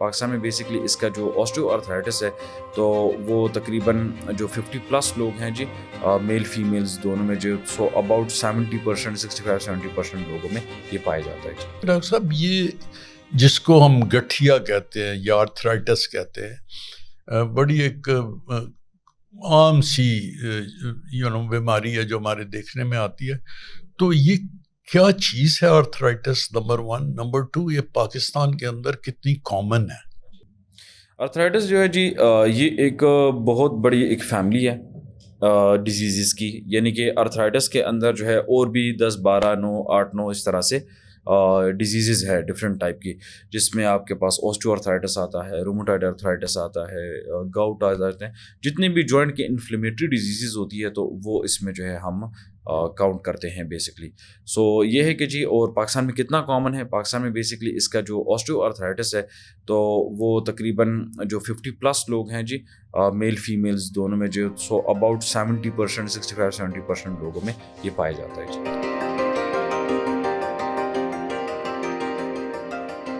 پاکستان میں بیسکلی اس کا جو آسٹیو آرتھرائٹس ہے تو وہ تقریباً جو 50+ لوگ ہیں جی میل فیمیلز دونوں میں جو سو اباؤٹ 70%، 65-70% لوگوں میں یہ پایا جاتا ہے جی۔ ڈاکٹر صاحب یہ جس کو ہم گٹھیا کہتے ہیں یا آرتھرائٹس کہتے ہیں، بڑی ایک عام سی بیماری ہے جو ہمارے دیکھنے میں آتی ہے، تو یہ کیا چیز ہے آرتھرائٹس؟ نمبر 1، نمبر 2، یہ پاکستان کے اندر کتنی کامن ہے؟ آرتھرائٹس جو ہے جی یہ ایک بہت بڑی ایک فیملی ہے ڈیزیزز کی، یعنی کہ آرتھرائٹس کے اندر جو ہے اور بھی 10، 12، 9، 8، 9 اس طرح سے ڈیزیزز ہے ڈفرینٹ ٹائپ کی، جس میں آپ کے پاس آسٹیو آرتھرائٹس آتا ہے، روموٹائڈ آرتھرائٹس آتا ہے، گاؤٹ آ جاتے ہیں، جتنی بھی جوائنٹ کے انفلیمیٹری ڈیزیزز ہوتی ہے تو وہ اس میں جو ہے ہم کاؤنٹ کرتے ہیں بیسکلی۔ سو یہ ہے کہ جی اور پاکستان میں کتنا کامن ہے، پاکستان میں بیسکلی اس کا جو آسٹیو آرتھرائٹس ہے تو وہ تقریباً جو 50+ لوگ ہیں جی میل فیمیلز دونوں میں جو سو اباؤٹ 70%، 65-70% لوگوں میں یہ پایا جاتا ہے جی۔